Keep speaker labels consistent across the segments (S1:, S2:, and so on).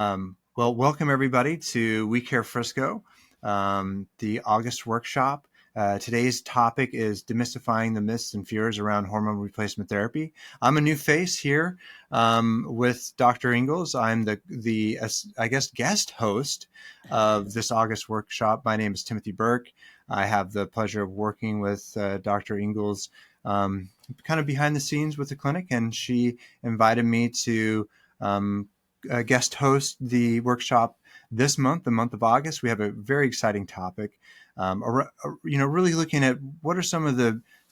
S1: Well, welcome everybody to We Care Frisco, the August workshop. Today's topic is demystifying the myths and fears around hormone replacement therapy. I'm a new face here with Dr. Ingalls. I'm the I guess guest host of this August workshop. My name is Timothy Burke. I have the pleasure of working with Dr. Ingalls kind of behind the scenes with the clinic, and she invited me to guest host the workshop this month, the month of August. We have a very exciting topic, really looking at what are some of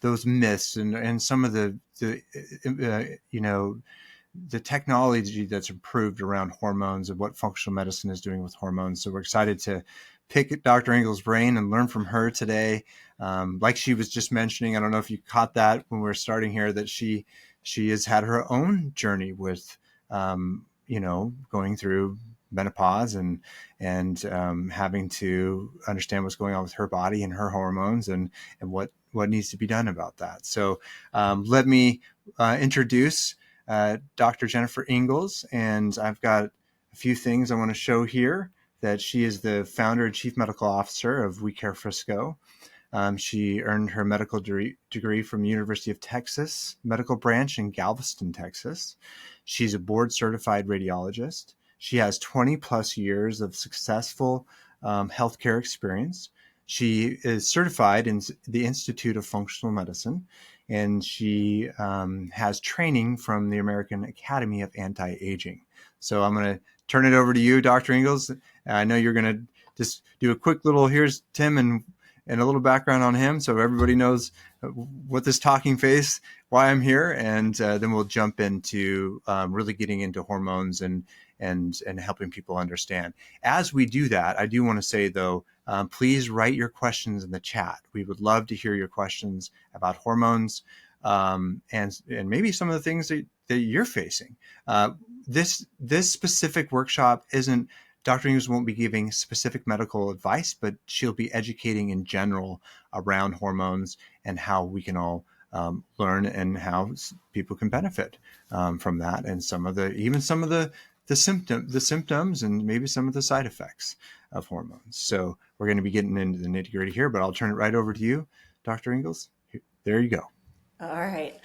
S1: those myths and some of the technology that's improved around hormones and what functional medicine is doing with hormones. So we're excited to pick Dr. Ingalls' brain and learn from her today. Like she was just mentioning, I don't know if you caught that when we were starting here, that she has had her own journey with going through menopause and having to understand what's going on with her body and her hormones and what needs to be done about that. So let me introduce Dr. Jennifer Ingalls, and I've got a few things I want to show here. That she is the founder and chief medical officer of We Care Frisco. She earned her medical degree from the University of Texas Medical Branch in Galveston, Texas. She's a board certified radiologist. She has 20 plus years of successful healthcare experience. She is certified in the Institute of Functional Medicine, and she has training from the American Academy of Anti-Aging. So I'm going to turn it over to you, Dr. Ingalls. I know you're going to just do a quick little, here's Tim and a little background on him so everybody knows what this talking face, why I'm here, and then we'll jump into really getting into hormones and helping people understand. As we do that, I do want to say, though, please write your questions in the chat. We would love to hear your questions about hormones and maybe some of the things that you're facing. This specific workshop isn't, Dr. Ingalls won't be giving specific medical advice, but she'll be educating in general around hormones and how we can all learn and how people can benefit from that, and some of the symptoms and maybe some of the side effects of hormones. So we're going to be getting into the nitty-gritty here, but I'll turn it right over to you, Dr. Ingalls. There you go.
S2: All right.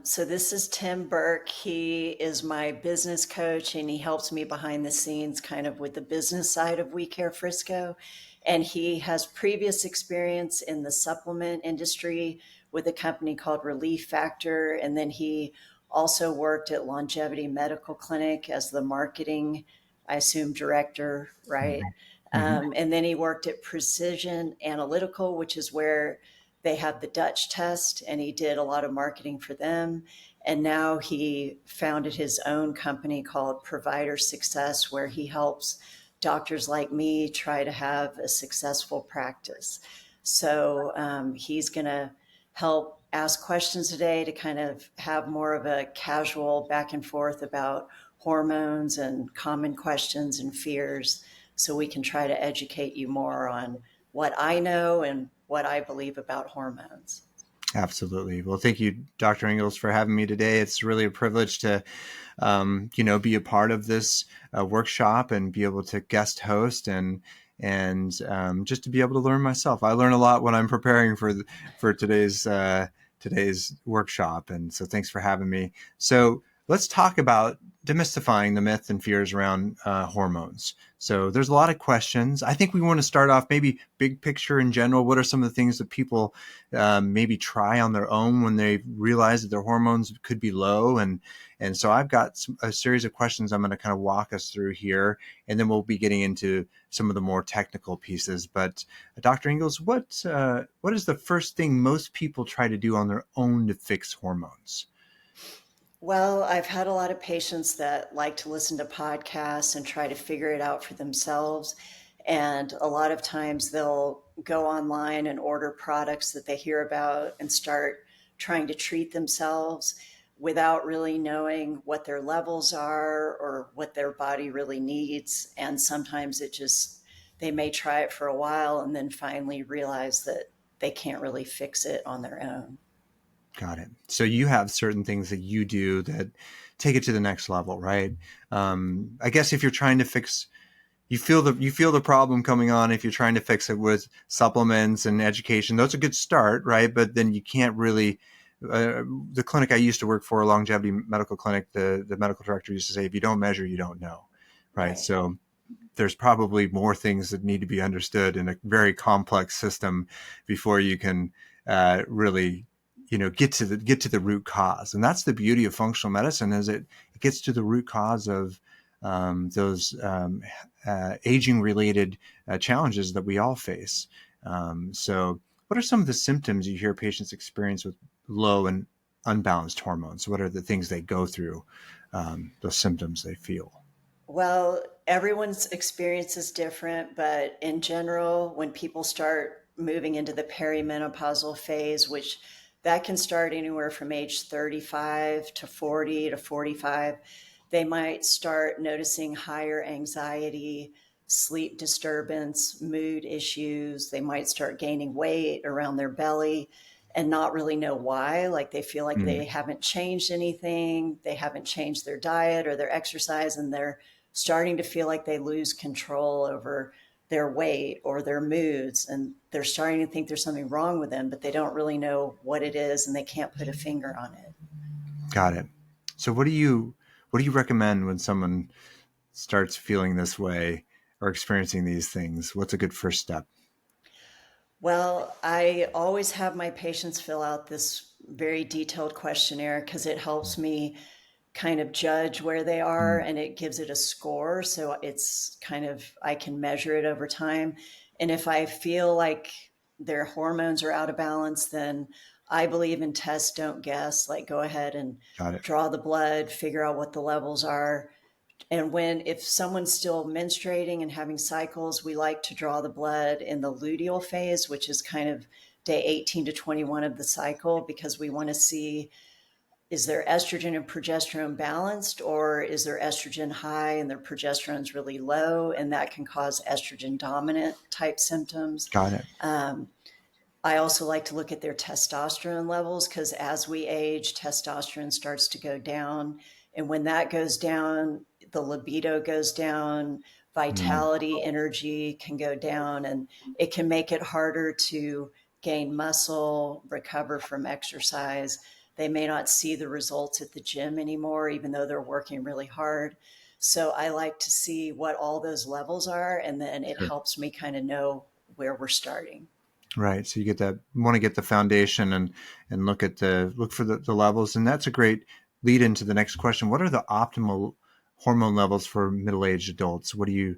S2: So this is Tim Burke. He is my business coach, and he helps me behind the scenes kind of with the business side of We Care Frisco. And he has previous experience in the supplement industry with a company called Relief Factor. And then he also worked at Longevity Medical Clinic as the marketing, I assume, director, right?
S1: Mm-hmm.
S2: And then he worked at Precision Analytical, which is where they have the Dutch test, and he did a lot of marketing for them. And now he founded his own company called Provider Success, where he helps doctors like me try to have a successful practice. So he's going to help ask questions today to kind of have more of a casual back and forth about hormones and common questions and fears, so we can try to educate you more on what I know and what I believe about hormones.
S1: Absolutely. Well, thank you, Dr. Ingalls, for having me today. It's really a privilege to, be a part of this workshop and be able to guest host and just to be able to learn myself. I learn a lot when I'm preparing for today's workshop, and so thanks for having me. So let's talk about demystifying the myth and fears around hormones. So there's a lot of questions. I think we want to start off maybe big picture in general. What are some of the things that people maybe try on their own when they realize that their hormones could be low? And so I've got a series of questions I'm going to kind of walk us through here, and then we'll be getting into some of the more technical pieces. But Dr. Ingalls, what is the first thing most people try to do on their own to fix hormones?
S2: Well, I've had a lot of patients that like to listen to podcasts and try to figure it out for themselves. And a lot of times they'll go online and order products that they hear about and start trying to treat themselves without really knowing what their levels are or what their body really needs. And sometimes they may try it for a while and then finally realize that they can't really fix it on their own.
S1: Got it. So you have certain things that you do that take it to the next level, right? I guess if you're trying to fix, you feel the problem coming on. If you're trying to fix it with supplements and education, that's a good start, right? But then you can't really. The clinic I used to work for, a longevity medical clinic, the medical director used to say, if you don't measure, you don't know, right?
S2: Right.
S1: So there's probably more things that need to be understood in a very complex system before you can really, get to the root cause. And that's the beauty of functional medicine, is it gets to the root cause of those aging related challenges that we all face. So what are some of the symptoms you hear patients experience with low and unbalanced hormones? What are the things they go through, those symptoms they feel?
S2: Well, everyone's experience is different, but in general, when people start moving into the perimenopausal phase, which that can start anywhere from age 35 to 40 to 45, they might start noticing higher anxiety, sleep disturbance, mood issues. They might start gaining weight around their belly and not really know why. Like they feel like they
S1: Mm,
S2: haven't changed anything, they haven't changed their diet or their exercise, and they're starting to feel like they lose control over their weight or their moods, and they're starting to think there's something wrong with them, but they don't really know what it is and they can't put a finger on it.
S1: got it. So what do you recommend when someone starts feeling this way or experiencing these things? What's a good first step?
S2: Well, I always have my patients fill out this very detailed questionnaire because it helps me kind of judge where they are,
S1: Mm,
S2: and it gives it a score. So it's kind of, I can measure it over time. And if I feel like their hormones are out of balance, then I believe in test, don't guess. Like go ahead and
S1: got it.
S2: draw the blood, figure out what the levels are. And if someone's still menstruating and having cycles, we like to draw the blood in the luteal phase, which is kind of day 18 to 21 of the cycle, because we want to see, is their estrogen and progesterone balanced, or is their estrogen high and their progesterone's really low? And that can cause estrogen dominant type symptoms.
S1: Got it.
S2: Um, I also like to look at their testosterone levels, because as we age, testosterone starts to go down. And when that goes down, the libido goes down,
S1: Mm,
S2: vitality, energy can go down, and it can make it harder to gain muscle, recover from exercise. They may not see the results at the gym anymore, even though they're working really hard. So I like to see what all those levels are, and then it
S1: sure.
S2: helps me kind of know where we're starting.
S1: Right. So you get that, want to get the foundation and look for the levels. And that's a great lead into the next question. What are the optimal hormone levels for middle-aged adults? What do you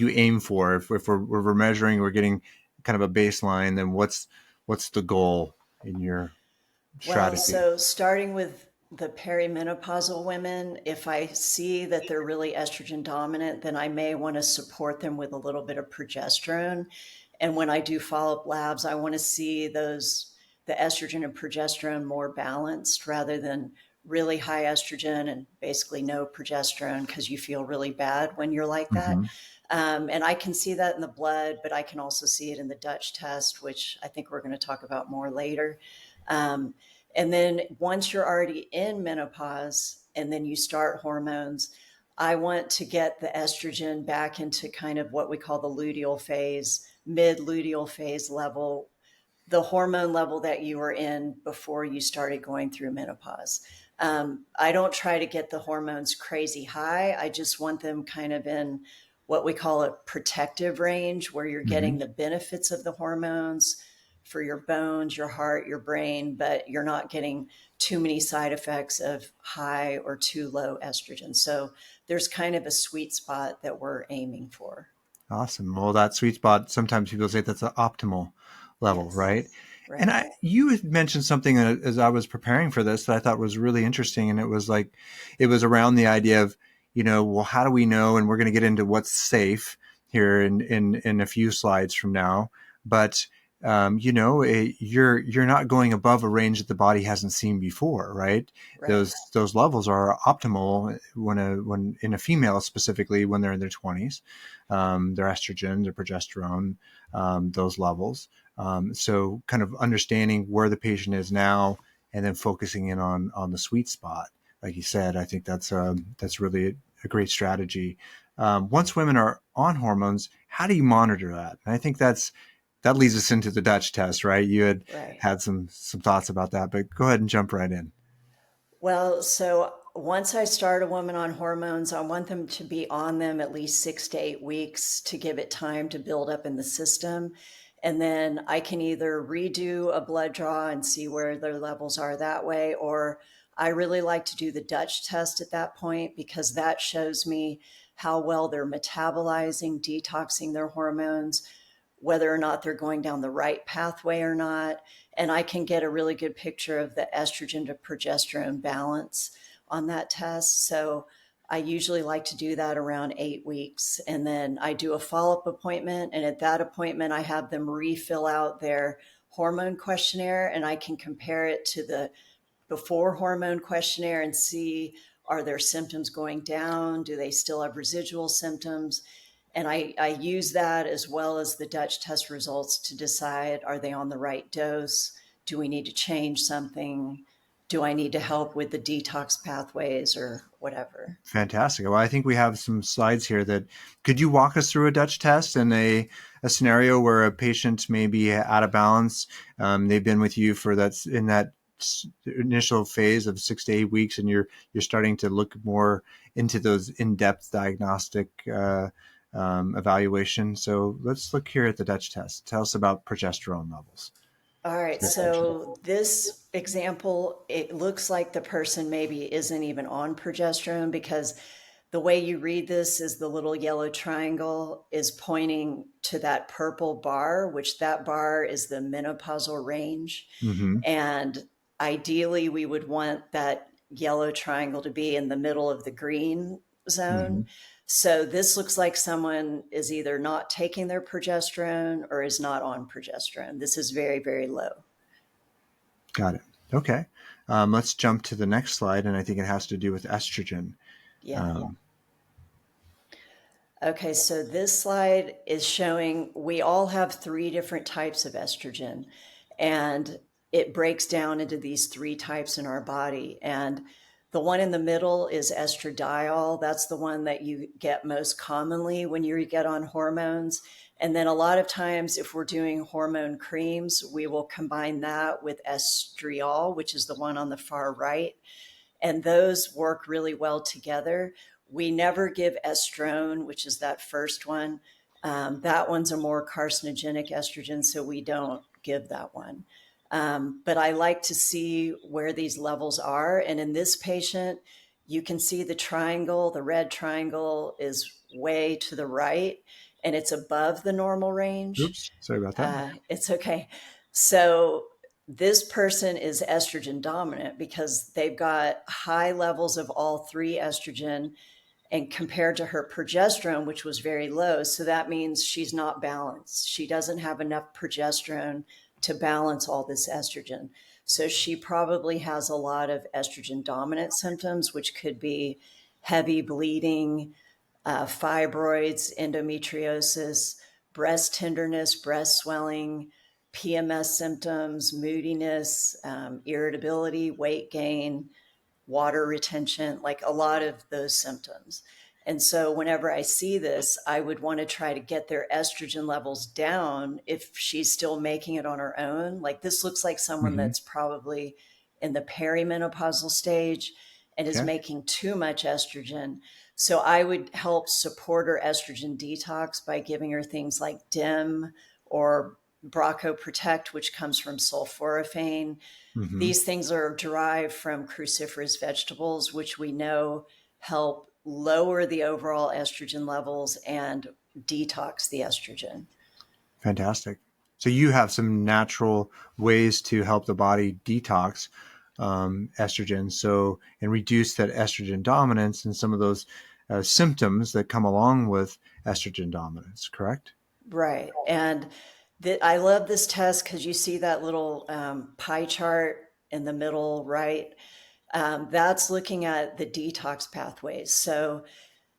S1: aim for? If we're measuring, we're getting kind of a baseline, then what's the goal in your
S2: Well,
S1: strategy?
S2: so starting with the perimenopausal women, if I see that they're really estrogen dominant, then I may want to support them with a little bit of progesterone. And when I do follow up labs, I want to see the estrogen and progesterone more balanced rather than really high estrogen and basically no progesterone, because you feel really bad when you're like that.
S1: Hmm.
S2: And I can see that in the blood, but I can also see it in the Dutch test, which I think we're going to talk about more later. Um, and then once you're already in menopause and then you start hormones, I want to get the estrogen back into kind of what we call the luteal phase, mid luteal phase level, the hormone level that you were in before you started going through menopause. I don't try to get the hormones crazy high. I just want them kind of in what we call a protective range, where you're
S1: Hmm.
S2: getting the benefits of the hormones for your bones, your heart, your brain, but you're not getting too many side effects of high or too low estrogen. So there's kind of a sweet spot that we're aiming for.
S1: Awesome. Well, that sweet spot, sometimes people say that's the optimal level,
S2: Yes.
S1: right? And
S2: Right.
S1: you had mentioned something as I was preparing for this that I thought was really interesting. And it was like, it was around the idea of, well, how do we know? And we're going to get into what's safe here in a few slides from now. But, you're not going above a range that the body hasn't seen before, right?
S2: Right.
S1: Those levels are optimal when in a female, specifically when they're in their 20s, their estrogen, their progesterone, those levels. So kind of understanding where the patient is now and then focusing in on the sweet spot. like you said, I think that's really a great strategy. Once women are on hormones, how do you monitor that? And I think that leads us into the Dutch test, right? You
S2: Right.
S1: had some thoughts about that, but go ahead and jump right in.
S2: Well, so once I start a woman on hormones, I want them to be on them at least 6 to 8 weeks to give it time to build up in the system. And then I can either redo a blood draw and see where their levels are that way, or I really like to do the Dutch test at that point because that shows me how well they're metabolizing, detoxing their hormones, whether or not they're going down the right pathway or not. And I can get a really good picture of the estrogen to progesterone balance on that test. So I usually like to do that around 8 weeks. And then I do a follow up appointment. And at that appointment, I have them refill out their hormone questionnaire and I can compare it to the before hormone questionnaire and see, are their symptoms going down? Do they still have residual symptoms? And I use that as well as the Dutch test results to decide, are they on the right dose? Do we need to change something? Do I need to help with the detox pathways or whatever?
S1: Fantastic. Well, I think we have some slides here that could you walk us through a Dutch test and a scenario where a patient may be out of balance. They've been with you for that initial phase of 6 to 8 weeks, and you're starting to look more into those in-depth diagnostic evaluation. So let's look here at the Dutch test. Tell us about progesterone levels.
S2: All right, so this example, it looks like the person maybe isn't even on progesterone because the way you read this is the little yellow triangle is pointing to that purple bar, which that bar is the menopausal range.
S1: Mm-hmm.
S2: And ideally, we would want that yellow triangle to be in the middle of the green
S1: Mm-hmm.
S2: zone. So this looks like someone is either not taking their progesterone or is not on progesterone. This is very, very low.
S1: Got it. Okay. Let's jump to the next slide, and I think it has to do with estrogen.
S2: Yeah.
S1: Um,
S2: Okay, so this slide is showing we all have three different types of estrogen, and it breaks down into these three types in our body. And the one in the middle is estradiol. That's the one that you get most commonly when you get on hormones. And then a lot of times, if we're doing hormone creams, we will combine that with estriol, which is the one on the far right. And those work really well together. We never give estrone, which is that first one. That one's a more carcinogenic estrogen, so we don't give that one. But I like to see where these levels are. And in this patient, you can see the triangle, the red triangle is way to the right and it's above the normal range.
S1: Oops, sorry about that.
S2: It's okay. So this person is estrogen dominant because they've got high levels of all three estrogen and compared to her progesterone, which was very low. So that means she's not balanced. She doesn't have enough progesterone to balance all this estrogen. So she probably has a lot of estrogen dominant symptoms, which could be heavy bleeding, fibroids, endometriosis, breast tenderness, breast swelling, PMS symptoms, moodiness, irritability, weight gain, water retention, like a lot of those symptoms. And so whenever I see this, I would want to try to get their estrogen levels down if she's still making it on her own. Like this looks like someone
S1: Mm-hmm.
S2: that's probably in the perimenopausal stage and is
S1: Okay.
S2: making too much estrogen. So I would help support her estrogen detox by giving her things like DIM or Braco Protect, which comes from sulforaphane.
S1: Mm-hmm.
S2: These things are derived from cruciferous vegetables, which we know help lower the overall estrogen levels and detox the estrogen.
S1: Fantastic. So you have some natural ways to help the body detox estrogen, so and reduce that estrogen dominance and some of those symptoms that come along with estrogen dominance. Correct?
S2: Right. And I love this test because you see that little pie chart in the middle, right? That's looking at the detox pathways. So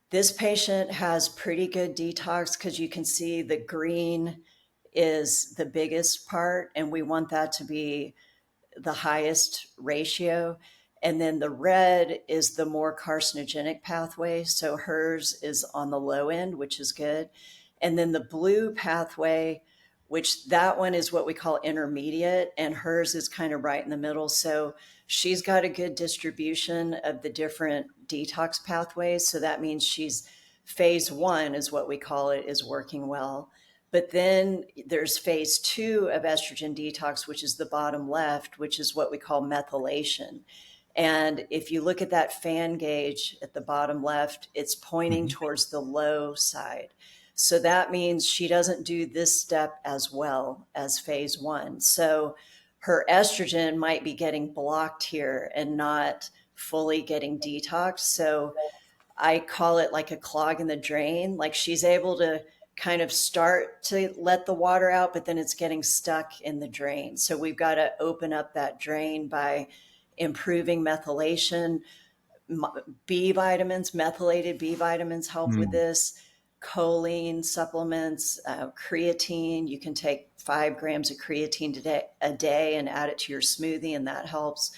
S2: this patient has pretty good detox because you can see the green is the biggest part, and we want that to be the highest ratio. And then the red is the more carcinogenic pathway. So hers is on the low end, which is good. And then the blue pathway, which that one is what we call intermediate, and hers is kind of right in the middle. So she's got a good distribution of the different detox pathways. So that means she's phase one, is what we call it, is working well. But then there's phase two of estrogen detox, which is the bottom left, which is what we call methylation. And if you look at that fan gauge at the bottom left, it's pointing
S1: Mhm.
S2: towards the low side. So that means she doesn't do this step as well as phase one. So her estrogen might be getting blocked here and not fully getting detoxed. So I call it like a clog in the drain. Like she's able to kind of start to let the water out, but then it's getting stuck in the drain. So we've got to open up that drain by improving methylation. B vitamins, methylated B vitamins help with
S1: Mm.
S2: this. Choline supplements, creatine. You can take 5 grams of creatine a day and add it to your smoothie, and that helps.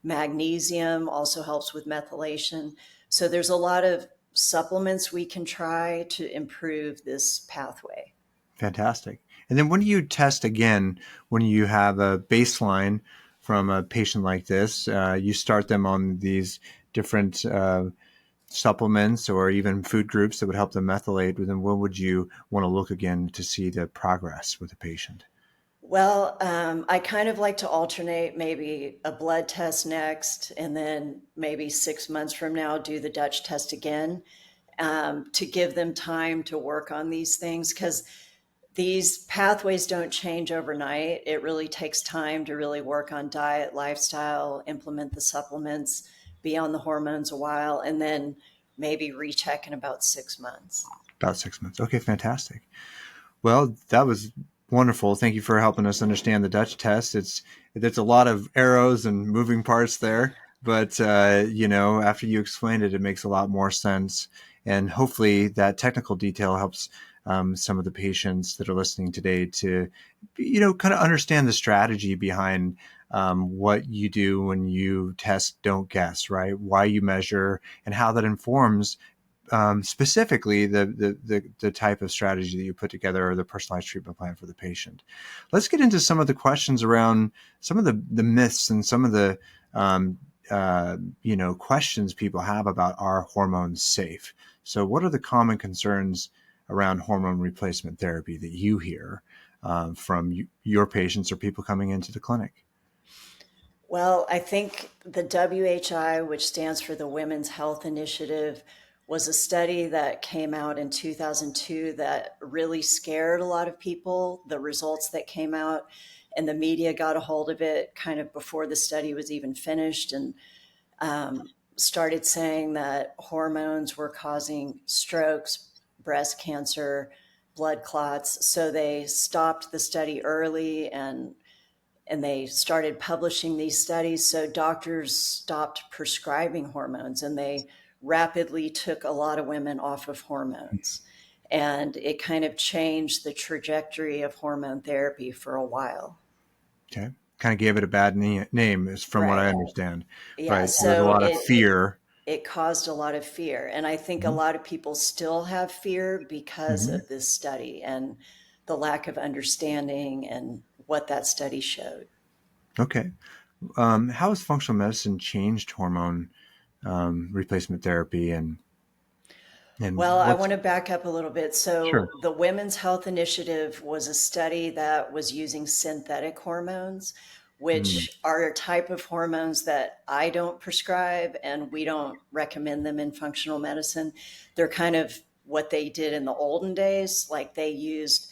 S2: Magnesium also helps with methylation. So there's a lot of supplements we can try to improve this pathway.
S1: Fantastic. And then when do you test again when you have a baseline from a patient like this? You start them on these different supplements or even food groups that would help them methylate. Then when would you want to look again to see the progress with the patient?
S2: Well, I kind of like to alternate maybe a blood test next, and then maybe 6 months from now, do the Dutch test again, to give them time to work on these things. Because these pathways don't change overnight. It really takes time to really work on diet, lifestyle, implement the supplements, be on the hormones a while, and then maybe recheck in about 6 months.
S1: About 6 months. Okay, fantastic. Well, that was wonderful. Thank you for helping us understand the Dutch test. There's a lot of arrows and moving parts there, but after you explained it, it makes a lot more sense. And hopefully, that technical detail helps some of the patients that are listening today to, kind of understand the strategy behind what you do when you test, don't guess, right? Why you measure, and how that informs specifically the type of strategy that you put together or the personalized treatment plan for the patient. Let's get into some of the questions around some of the myths and some of the questions people have about, are hormones safe? So what are the common concerns around hormone replacement therapy that you hear from your patients or people coming into the clinic?
S2: Well, I think the WHI, which stands for the Women's Health Initiative, was a study that came out in 2002 that really scared a lot of people, the results that came out, and the media got a hold of it kind of before the study was even finished, and started saying that hormones were causing strokes, breast cancer, blood clots. So they stopped the study early, and they started publishing these studies. So doctors stopped prescribing hormones, and they rapidly took a lot of women off of hormones. And it kind of changed the trajectory of hormone therapy for a while.
S1: Okay. Kind of gave it a bad name, is from what I
S2: Right.
S1: understand.
S2: Yeah.
S1: Right. So there's a
S2: So
S1: lot of
S2: it
S1: fear.
S2: it caused a lot of fear. And I think a
S1: Mhm.
S2: lot of people still have fear because
S1: Mhm.
S2: of this study and the lack of understanding and what that study showed.
S1: Okay. How has functional medicine changed hormone replacement therapy, and
S2: Well, I
S1: what's
S2: want to back up a little bit.
S1: sure?
S2: So, the Women's Health Initiative was a study that was using synthetic hormones,
S1: Mm,
S2: which are a type of hormones that I don't prescribe and we don't recommend them in functional medicine. They're kind of what they did in the olden days. Like they used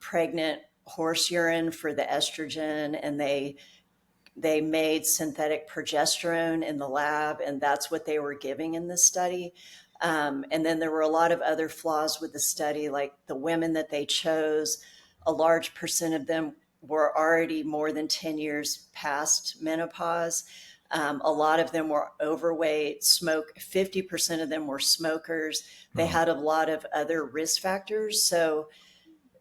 S2: pregnant horse urine for the estrogen, and they made synthetic progesterone in the lab, and that's what they were giving in this study. And then there were a lot of other flaws with the study, like the women that they chose, a large percent of them were already more than 10 years past menopause. A lot of them were overweight, 50% of them were smokers. They
S1: oh,
S2: had a lot of other risk factors. So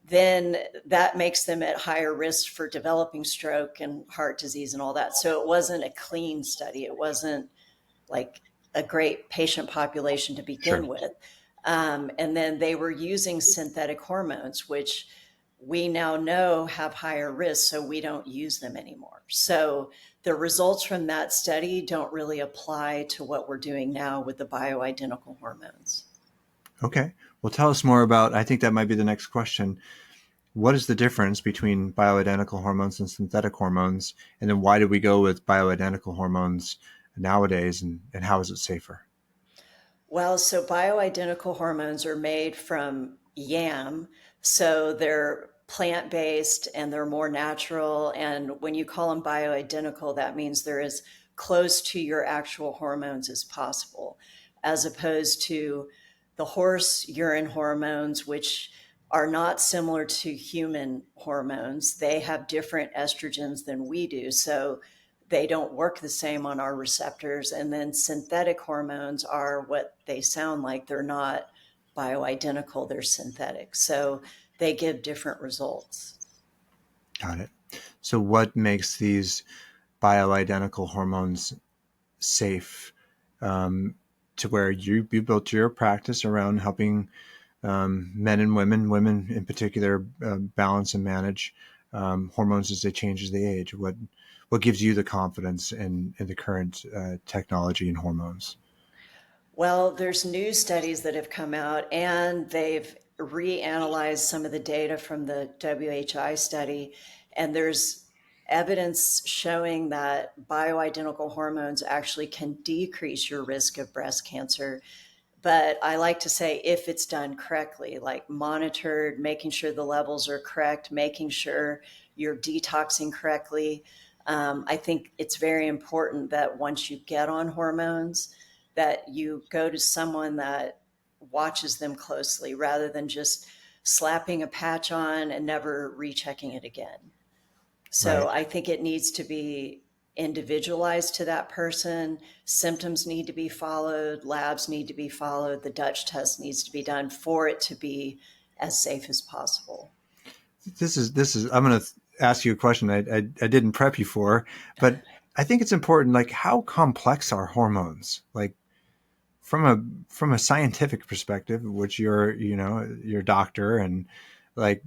S2: then that makes them at higher risk for developing stroke and heart disease and all that. So it wasn't a clean study. It wasn't like a great patient population to
S1: Sure.
S2: begin with. And then they were using synthetic hormones, which we now know have higher risk, so we don't use them anymore. So the results from that study don't really apply to what we're doing now with the bioidentical hormones.
S1: Okay. Well, tell us more about, I think that might be the next question. What is the difference between bioidentical hormones and synthetic hormones? And then why do we go with bioidentical hormones nowadays, and how is it safer?
S2: Well, so bioidentical hormones are made from yam, so they're plant based and they're more natural. And when you call them bioidentical, that means they're as close to your actual hormones as possible, as opposed to the horse urine hormones, which are not similar to human hormones. They have different estrogens than we do. So they don't work the same on our receptors. And then synthetic hormones are what they sound like. They're not bioidentical, they're synthetic. So they give different results.
S1: Got it. So what makes these bioidentical hormones safe, to where you built your practice around helping men and women in particular, balance and manage hormones as they change as they age? What gives you the confidence in the current technology and hormones?
S2: Well, there's new studies that have come out and they've reanalyzed some of the data from the WHI study. And there's evidence showing that bioidentical hormones actually can decrease your risk of breast cancer. But I like to say if it's done correctly, like monitored, making sure the levels are correct, making sure you're detoxing correctly. I think it's very important that once you get on hormones, that you go to someone that watches them closely rather than just slapping a patch on and never rechecking it again. So
S1: Right.
S2: I think it needs to be individualized to that person. Symptoms need to be followed, labs need to be followed, the Dutch test needs to be done for it to be as safe as possible.
S1: This is I'm going to ask you a question I didn't prep you for, but I think it's important. Like, how complex are hormones? Like, from a scientific perspective, which you're a doctor, and like,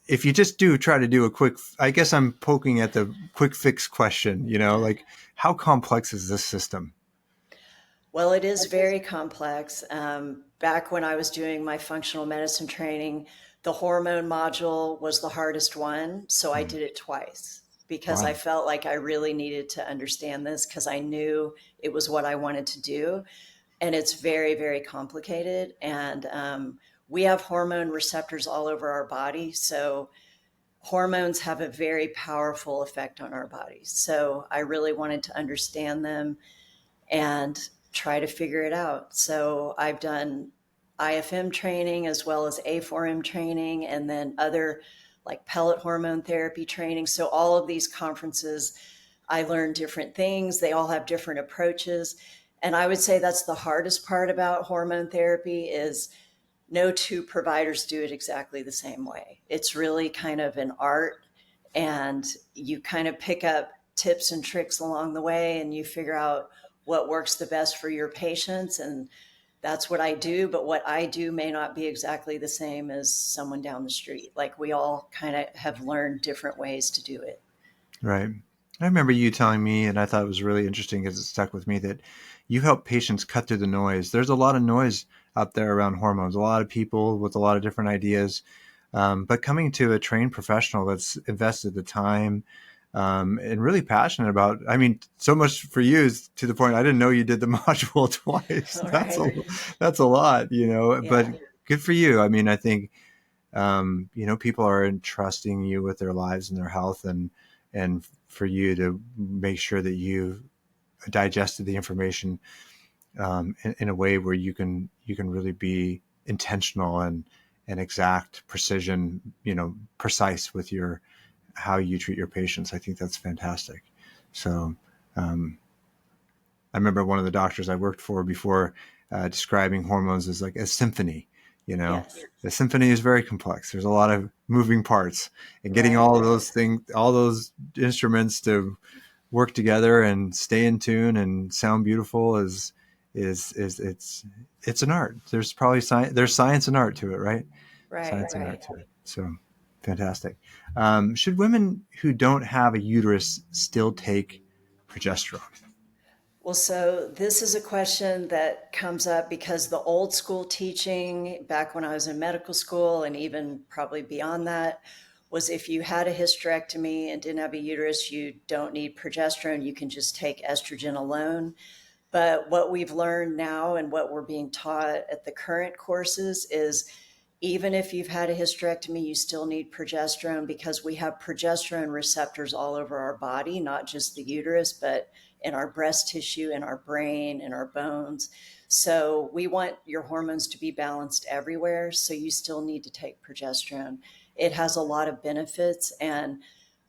S1: if you just try to do a quick, I guess I'm poking at the quick fix question, like, how complex is this system?
S2: Well, it is very complex. Back when I was doing my functional medicine training, the hormone module was the hardest one. So I
S1: Hmm.
S2: did it twice because I
S1: Wow.
S2: felt like I really needed to understand this because I knew it was what I wanted to do. And it's very, very complicated. And we have hormone receptors all over our body. So hormones have a very powerful effect on our bodies. So I really wanted to understand them and try to figure it out. So I've done IFM training as well as A4M training and then other like pellet hormone therapy training. So all of these conferences, I learned different things. They all have different approaches. And I would say that's the hardest part about hormone therapy is no two providers do it exactly the same way. It's really kind of an art and you kind of pick up tips and tricks along the way and you figure out what works the best for your patients and that's what I do, but what I do may not be exactly the same as someone down the street. Like we all kind of have learned different ways to do it.
S1: Right. I remember you telling me, and I thought it was really interesting because it stuck with me, that you help patients cut through the noise. There's a lot of noise out there around hormones, a lot of people with a lot of different ideas. But coming to a trained professional that's invested the time, and really passionate about, I mean, so much for you is to the point I didn't know you did the module twice.
S2: All right.
S1: That's a lot, but
S2: Yeah.
S1: good for you. I mean, I think, people are entrusting you with their lives and their health, and for you to make sure that you digested the information, in a way where you can really be intentional and exact, precision, precise with your how you treat your patients. I think that's fantastic. So, um, I remember one of the doctors I worked for before, describing hormones as like a symphony. You know,
S2: Yes.
S1: the symphony is very complex. There's a lot of moving parts, and getting all
S2: Right.
S1: of those things, all those instruments to work together and stay in tune and sound beautiful is it's an art. There's probably science. There's science and art to it, right?
S2: Right.
S1: Science and art to it. So fantastic. Should women who don't have a uterus still take progesterone?
S2: Well, so this is a question that comes up because the old school teaching back when I was in medical school and even probably beyond that was if you had a hysterectomy and didn't have a uterus, you don't need progesterone. You can just take estrogen alone. But what we've learned now and what we're being taught at the current courses is even if you've had a hysterectomy, you still need progesterone because we have progesterone receptors all over our body, not just the uterus, but in our breast tissue, in our brain, in our bones. So we want your hormones to be balanced everywhere. So you still need to take progesterone. It has a lot of benefits, and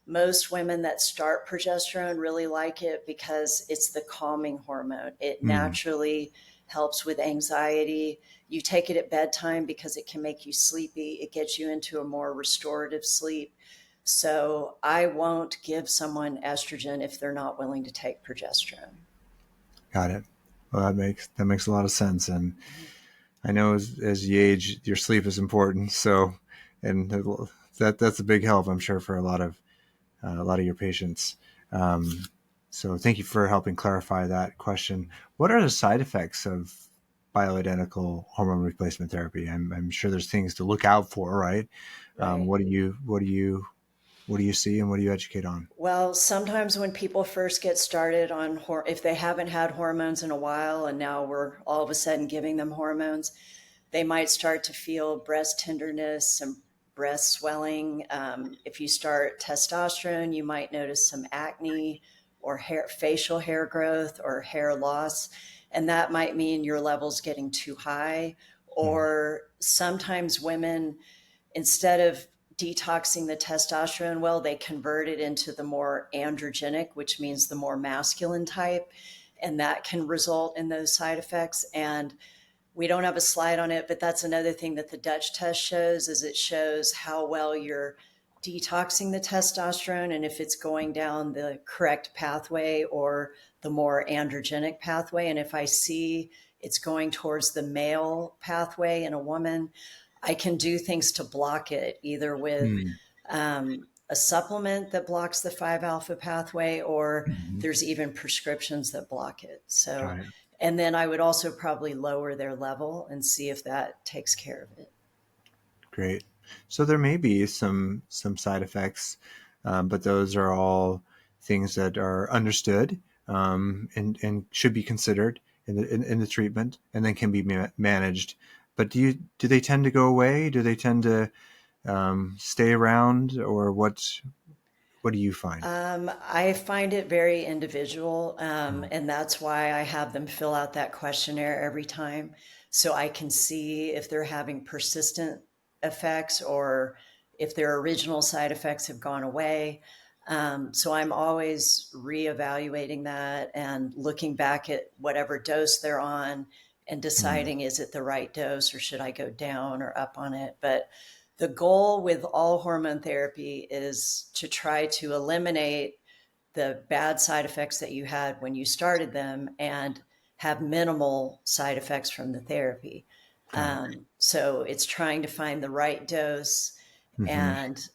S2: most women that start progesterone really like it because it's the calming hormone. It
S1: Hmm,
S2: naturally helps with anxiety. You take it at bedtime because it can make you sleepy. It gets you into a more restorative sleep. So I won't give someone estrogen if they're not willing to take progesterone.
S1: got it. Well, that makes a lot of sense, and I know as you age, your sleep is important. So, and that's a big help, I'm sure, for a lot of your patients. Um, so thank you for helping clarify that question. What are the side effects of bioidentical hormone replacement therapy? I'm sure there's things to look out for, right?
S2: Right.
S1: What do you see and what do you educate on?
S2: Well, sometimes when people first get started on, if they haven't had hormones in a while and now we're all of a sudden giving them hormones, they might start to feel breast tenderness, some breast swelling. If you start testosterone, you might notice some acne or facial hair growth or hair loss. And that might mean your level's getting too high.
S1: Mm,
S2: Or sometimes women, instead of detoxing the testosterone well, they convert it into the more androgenic, which means the more masculine type. And that can result in those side effects. And we don't have a slide on it, but that's another thing that the Dutch test shows is it shows how well you're detoxing the testosterone and if it's going down the correct pathway or the more androgenic pathway. And if I see it's going towards the male pathway in a woman, I can do things to block it, either with
S1: mm,
S2: a supplement that blocks the 5 alpha pathway, or
S1: mhm.
S2: there's even prescriptions that block it. So,
S1: Got it.
S2: and then I would also probably lower their level and see if that takes care of it.
S1: Great. So there may be some side effects, but those are all things that are understood, and should be considered in the treatment, and then can be managed. But do they tend to go away? Do they tend to stay around, or what do you find?
S2: I find it very individual, and that's why I have them fill out that questionnaire every time so I can see if they're having persistent effects or if their original side effects have gone away. So I'm always reevaluating that and looking back at whatever dose they're on and
S1: Mm,
S2: deciding is it the right dose or should I go down or up on it. But the goal with all hormone therapy is to try to eliminate the bad side effects that you had when you started them and have minimal side effects from the therapy.
S1: got it.
S2: So it's trying to find the right dose
S1: Hmm.
S2: and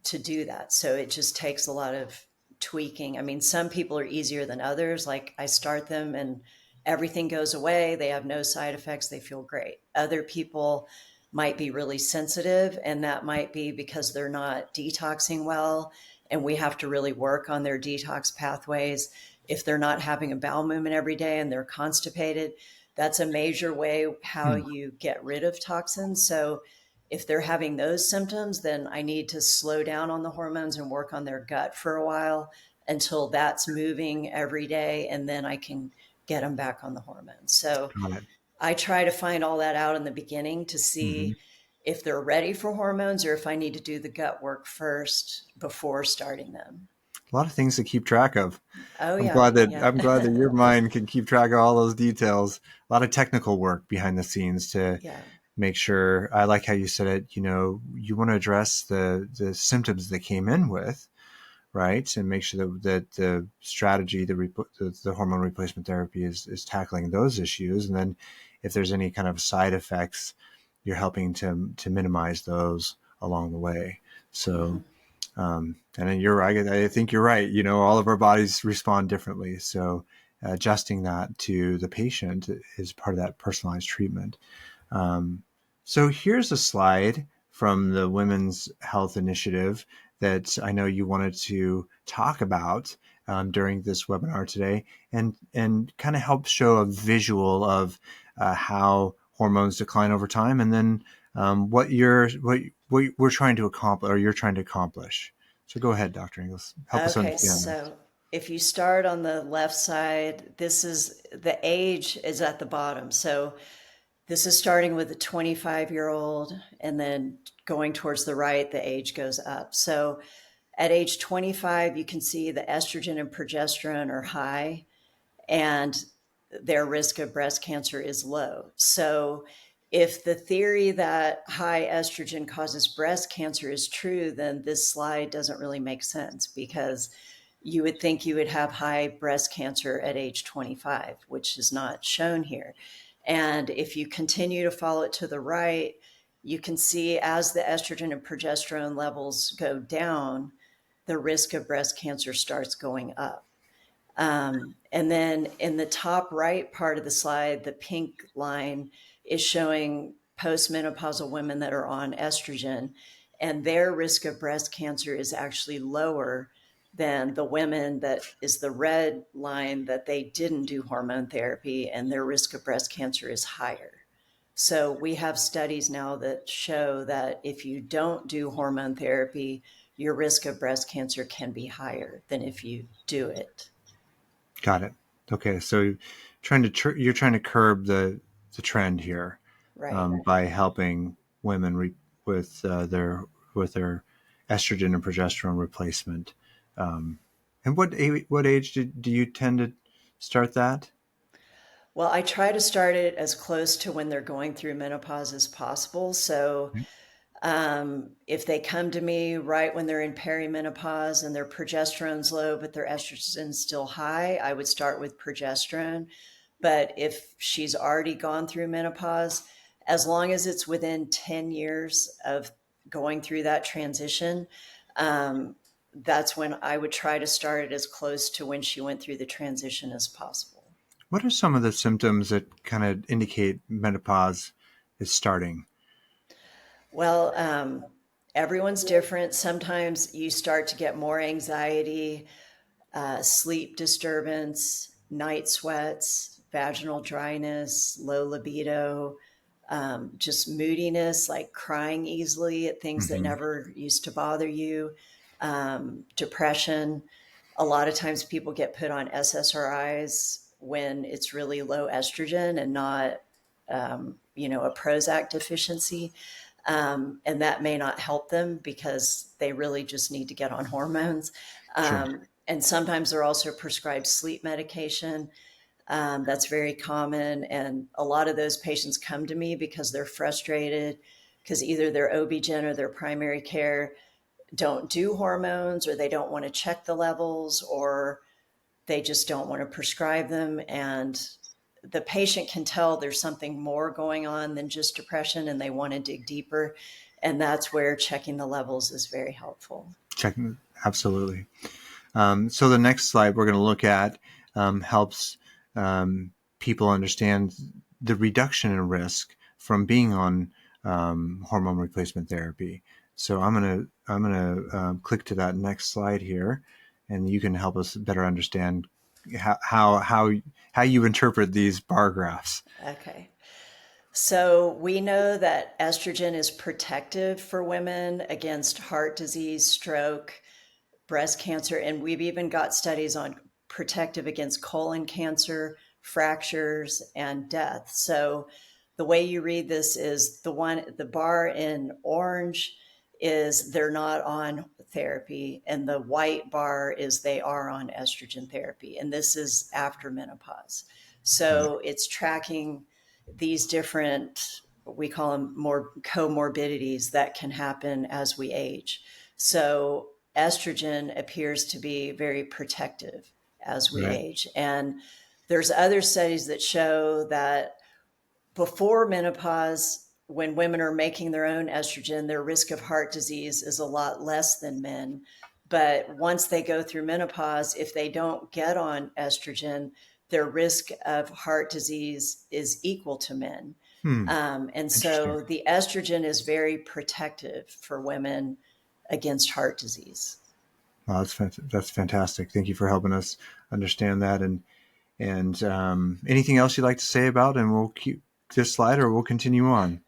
S2: to do that. So it just takes a lot of tweaking. I mean, some people are easier than others. Like I start them and everything goes away. They have no side effects. They feel great. Other people might be really sensitive, and that might be because they're not detoxing well. And we have to really work on their detox pathways. If they're not having a bowel movement every day and they're constipated, that's a major way how you get rid of toxins. So if they're having those symptoms, then I need to slow down on the hormones and work on their gut for a while until that's moving every day. And then I can get them back on the hormones. So
S1: Got it.
S2: I try to find all that out in the beginning to
S1: Hmm.
S2: see if they're ready for hormones or if I need to do the gut work first before starting them.
S1: A lot of things to keep track of.
S2: Oh,
S1: I'm
S2: yeah.
S1: glad that
S2: Yeah.
S1: I'm glad that your mind can keep track of all those details. A lot of technical work behind the scenes to
S2: Yeah.
S1: make sure, I like how you said it, you want to address the symptoms they came in with, right? And make sure that the strategy, the hormone replacement therapy is tackling those issues. And then if there's any kind of side effects, you're helping to minimize those along the way. So,
S2: Mhm.
S1: and then you're right. I think you're right. All of our bodies respond differently. So adjusting that to the patient is part of that personalized treatment. Um, so here's a slide from the Women's Health Initiative that I know you wanted to talk about during this webinar today, and kind of help show a visual of how hormones decline over time, and then what we're trying to accomplish, or you're trying to accomplish. So go ahead, Dr. Ingles, help us
S2: Okay,
S1: understand this.
S2: so if you start on the left side, this is the age is at the bottom. So this is starting with a 25-year-old and then going towards the right, the age goes up. So at age 25, you can see the estrogen and progesterone are high and their risk of breast cancer is low. So if the theory that high estrogen causes breast cancer is true, then this slide doesn't really make sense, because you would think you would have high breast cancer at age 25, which is not shown here. And if you continue to follow it to the right, you can see as the estrogen and progesterone levels go down, the risk of breast cancer starts going up. And then in the top right part of the slide, the pink line is showing postmenopausal women that are on estrogen, and their risk of breast cancer is actually lower than the women that is the red line that they didn't do hormone therapy, and their risk of breast cancer is higher. So we have studies now that show that if you don't do hormone therapy, your risk of breast cancer can be higher than if you do it.
S1: Got it. Okay, so you're trying to curb the trend here
S2: Right.
S1: by helping women with their estrogen and progesterone replacement. Um, and what age do you tend to start that?
S2: Well, I try to start it as close to when they're going through menopause as possible. So if they come to me right when they're in perimenopause and their progesterone's low, but their estrogen's still high, I would start with progesterone. But if she's already gone through menopause, as long as it's within 10 years of going through that transition, um, that's when I would try to start it as close to when she went through the transition as possible.
S1: What are some of the symptoms that kind of indicate menopause is starting?
S2: Well, everyone's different. Sometimes you start to get more anxiety, sleep disturbance, night sweats, vaginal dryness, low libido, just moodiness, like crying easily at things that
S1: Hmm.
S2: never used to bother you, depression. A lot of times people get put on SSRIs when it's really low estrogen and not, a Prozac deficiency. And that may not help them because they really just need to get on hormones.
S1: Sure.
S2: And sometimes they're also prescribed sleep medication. That's very common. And a lot of those patients come to me because they're frustrated because either their OB-GYN or their primary care don't do hormones, or they don't want to check the levels, or they just don't want to prescribe them. And the patient can tell there's something more going on than just depression and they want to dig deeper. And that's where checking the levels is very helpful.
S1: Checking, absolutely. So the next slide we're going to look at helps people understand the reduction in risk from being on hormone replacement therapy. So I'm gonna click to that next slide here, and you can help us better understand how you interpret these bar graphs.
S2: Okay. So we know that estrogen is protective for women against heart disease, stroke, breast cancer, and we've even got studies on protective against colon cancer, fractures, and death. So the way you read this is the bar in orange is they're not on therapy, and the white bar is they are on estrogen therapy. And this is after menopause.
S1: Got it.
S2: So it's tracking these different we call them more comorbidities that can happen as we age. So estrogen appears to be very protective as we
S1: Right.
S2: age. And there's other studies that show that before menopause, when women are making their own estrogen, their risk of heart disease is a lot less than men. But once they go through menopause, if they don't get on estrogen, their risk of heart disease is equal to men.
S1: Hmm.
S2: And
S1: Interesting.
S2: so the estrogen is very protective for women against heart disease.
S1: Wow, that's fantastic. Thank you for helping us understand that. And anything else you'd like to say about, and we'll keep this slide, or we'll continue on.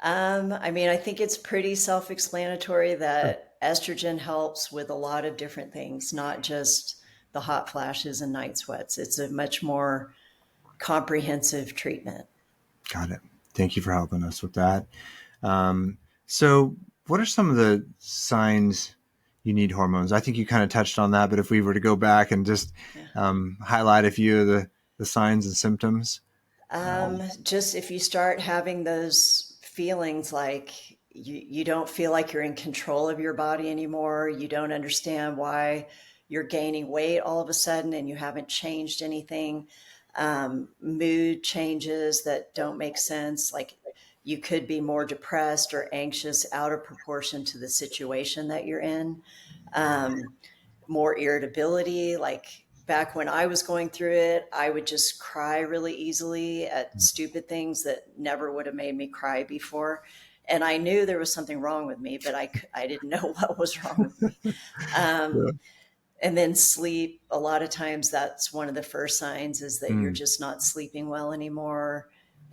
S2: I mean, I think it's pretty self explanatory
S1: Sure.
S2: that estrogen helps with a lot of different things, not just the hot flashes and night sweats. It's a much more comprehensive treatment.
S1: Got it. Thank you for helping us with that. Um, so, what are some of the signs you need hormones? I think you kind of touched on that, but if we were to go back and just
S2: Yeah.
S1: highlight a few of the signs and symptoms.
S2: Just if you start having those feelings like you don't feel like you're in control of your body anymore, you don't understand why you're gaining weight all of a sudden and you haven't changed anything, mood changes that don't make sense, like you could be more depressed or anxious out of proportion to the situation that you're in. Um, More irritability. Like back when I was going through it, I would just cry really easily at stupid things that never would have made me cry before. And I knew there was something wrong with me, but I didn't know what was wrong with me.
S1: Yeah.
S2: Um, and then sleep, a lot of times that's one of the first signs is that you're
S1: Mm,
S2: just not sleeping well anymore.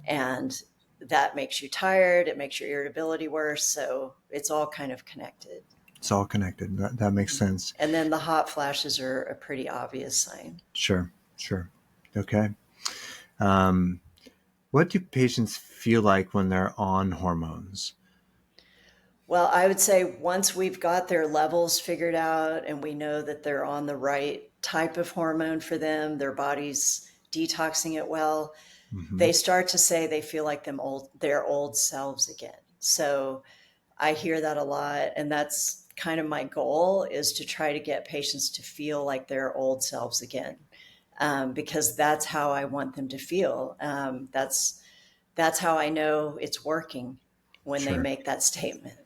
S2: And that makes you tired. It makes your irritability worse. So it's all kind of connected.
S1: it's all connected. That makes sense.
S2: And then the hot flashes are a pretty obvious sign.
S1: Sure. Sure. Okay. Um, what do patients feel like when they're on hormones?
S2: Well, I would say once we've got their levels figured out and we know that they're on the right type of hormone for them, their body's detoxing it well,
S1: Hmm.
S2: they start to say they feel like their old selves again. So I hear that a lot, and that's kind of my goal is to try to get patients to feel like their old selves again, because that's how I want them to feel. That's how I know it's working when they
S1: Sure.
S2: make that statement.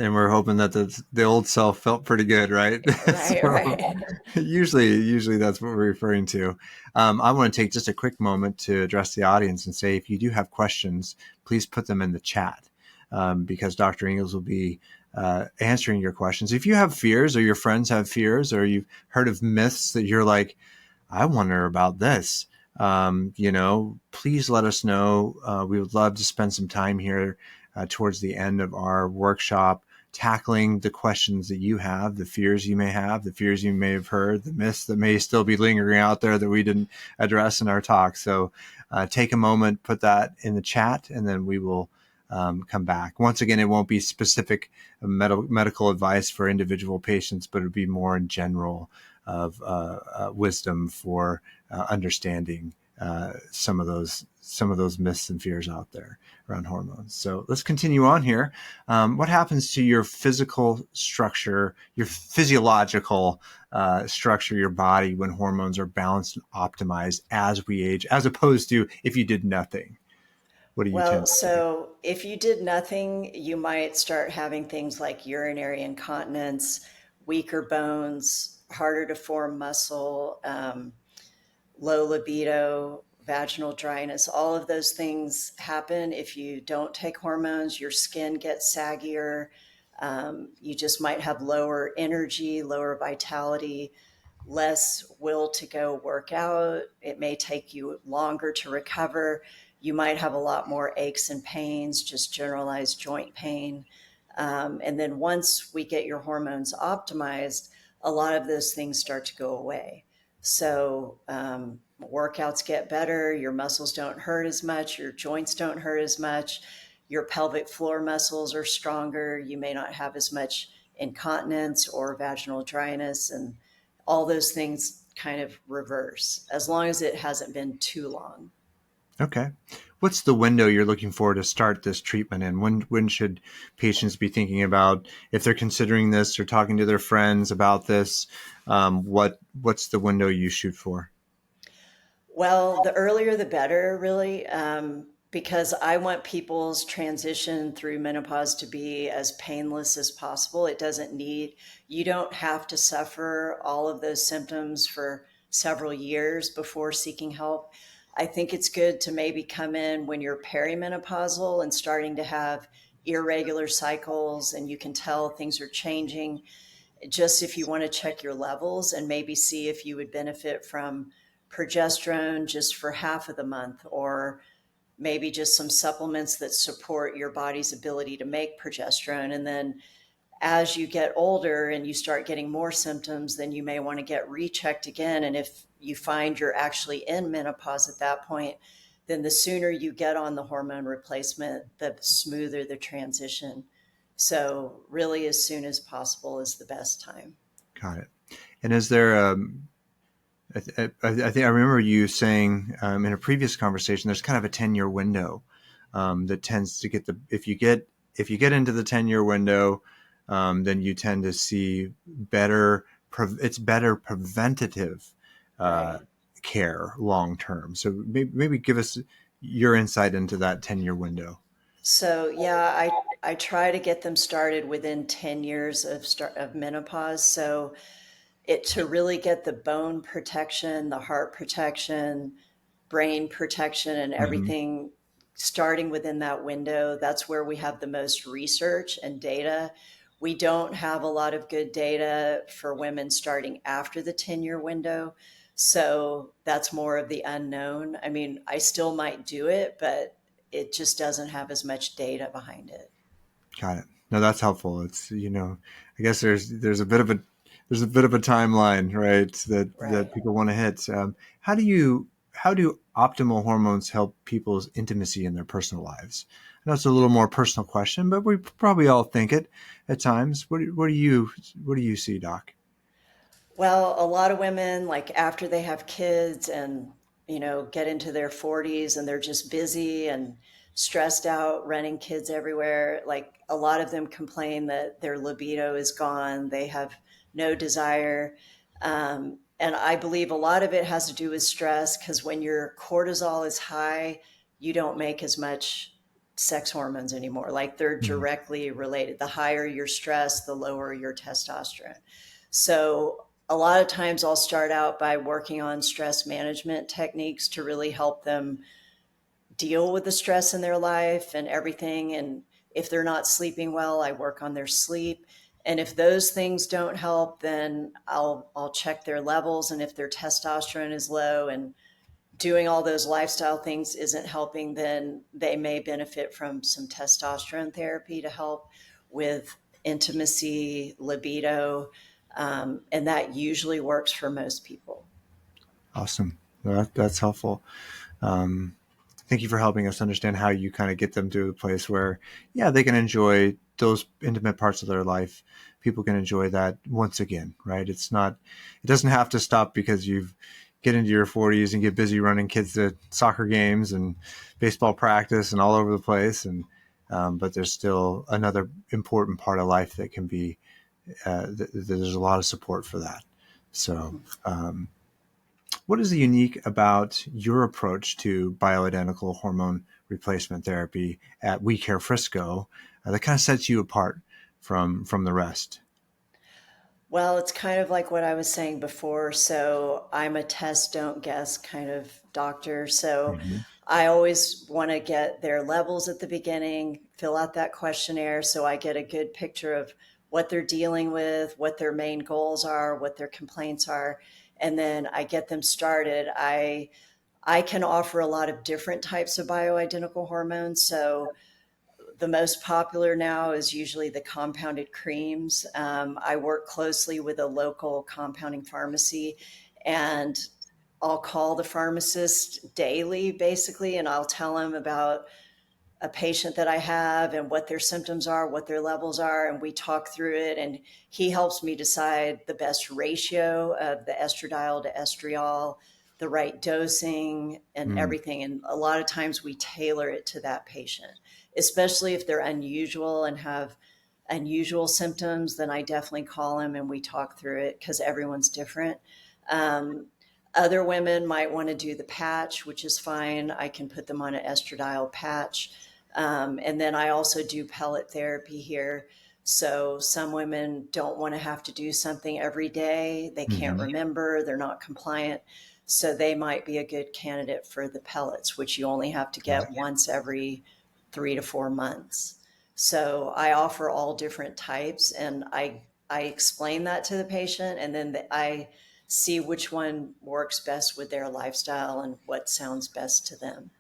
S1: And we're hoping that the old self felt pretty good, right?
S2: Right,
S1: So
S2: right.
S1: usually that's what we're referring to. I want to take just a quick moment to address the audience and say, if you do have questions, please put them in the chat, because Dr. Ingalls will be answering your questions. If you have fears, or your friends have fears, or you've heard of myths that you're like, I wonder about this, please let us know. We would love to spend some time here towards the end of our workshop tackling the questions that you have, the fears you may have, the fears you may have heard, the myths that may still be lingering out there that we didn't address in our talk. So take a moment, put that in the chat, and then we will come back. Once again, it won't be specific medical advice for individual patients, but it'll be more in general of wisdom for understanding some of those myths and fears out there around hormones. So let's continue on here. What happens to your physical structure, your physiological structure, your body when hormones are balanced and optimized as we age, as opposed to if you did nothing? What do you
S2: Well,
S1: tend to see?
S2: so if you did nothing, you might start having things like urinary incontinence, weaker bones, harder to form muscle, low libido, vaginal dryness. All of those things happen if you don't take hormones. Your skin gets saggier. You just might have lower energy, lower vitality, less will to go work out. It may take you longer to recover. You might have a lot more aches and pains, just generalized joint pain. And then once we get your hormones optimized, a lot of those things start to go away. So workouts get better, your muscles don't hurt as much, your joints don't hurt as much, your pelvic floor muscles are stronger, you may not have as much incontinence or vaginal dryness, and all those things kind of reverse as long as it hasn't been too long.
S1: Okay. What's the window you're looking for to start this treatment in? When should patients be thinking about if they're considering this or talking to their friends about this? What's the window you shoot for?
S2: Well, the earlier the better, really, because I want people's transition through menopause to be as painless as possible. You don't have to suffer all of those symptoms for several years before seeking help. I think it's good to maybe come in when you're perimenopausal and starting to have irregular cycles and you can tell things are changing, just if you want to check your levels and maybe see if you would benefit from progesterone just for half of the month, or maybe just some supplements that support your body's ability to make progesterone. And then as you get older and you start getting more symptoms, then you may want to get rechecked again. And if you find you're actually in menopause at that point, then the sooner you get on the hormone replacement, the smoother the transition. So, really, as soon as possible is the best time.
S1: Got it. And is there I think I remember you saying in a previous conversation, there's kind of a 10-year window that tends to get if you get into the 10-year window, then you tend to see it's better preventative uh,
S2: Right.
S1: care long term. So maybe give us your insight into that 10-year window.
S2: So, yeah, I try to get them started within 10 years of menopause. So, it to really get the bone protection, the heart protection, brain protection, and
S1: Hmm.
S2: everything starting within that window. That's where we have the most research and data. We don't have a lot of good data for women starting after the 10-year window. So that's more of the unknown. I mean, I still might do it, but it just doesn't have as much data behind it.
S1: Got it. No, that's helpful. It's I guess there's a bit of a timeline, right? That
S2: Right.
S1: people want to hit. How do optimal hormones help people's intimacy in their personal lives? I know it's a little more personal question, but we probably all think it at times. What do you see, Doc?
S2: Well, a lot of women, like after they have kids and, get into their 40s and they're just busy and stressed out, running kids everywhere, like a lot of them complain that their libido is gone. They have no desire. And I believe a lot of it has to do with stress because when your cortisol is high, you don't make as much sex hormones anymore. Like they're
S1: Mhm.
S2: directly related. The higher your stress, the lower your testosterone. So a lot of times I'll start out by working on stress management techniques to really help them deal with the stress in their life and everything. And if they're not sleeping well, I work on their sleep. And if those things don't help, then I'll check their levels. And if their testosterone is low and doing all those lifestyle things isn't helping, then they may benefit from some testosterone therapy to help with intimacy, libido, and that usually works for most people.
S1: Awesome. Well, that's helpful. Um, Thank you for helping us understand how you kind of get them to a place where, yeah, they can enjoy those intimate parts of their life. People can enjoy that once again, right? It doesn't have to stop because you get into your 40s and get busy running kids to soccer games and baseball practice and all over the place. But there's still another important part of life that can be, there's a lot of support for that. So, um, what is unique about your approach to bioidentical hormone replacement therapy at We Care Frisco that kind of sets you apart from the rest?
S2: Well, it's kind of like what I was saying before. So I'm a test, don't guess kind of doctor. So
S1: Hmm.
S2: I always want to get their levels at the beginning, fill out that questionnaire so I get a good picture of what they're dealing with, what their main goals are, what their complaints are, and then I get them started. I can offer a lot of different types of bioidentical hormones. So the most popular now is usually the compounded creams. I work closely with a local compounding pharmacy, and I'll call the pharmacist daily, basically, and I'll tell them about a patient that I have and what their symptoms are, what their levels are, and we talk through it. And he helps me decide the best ratio of the estradiol to estriol, the right dosing and
S1: Mm.
S2: everything. And a lot of times we tailor it to that patient, especially if they're unusual and have unusual symptoms. Then I definitely call them and we talk through it because everyone's different. Um, Other women might want to do the patch, which is fine. I can put them on an estradiol patch. And then I also do pellet therapy here. So some women don't want to have to do something every day. They can't
S1: Hmm.
S2: remember, they're not compliant. So they might be a good candidate for the pellets, which you only have to
S1: Okay.
S2: get once every 3 to 4 months. So I offer all different types, and I explain that to the patient, and then I see which one works best with their lifestyle and what sounds best to them.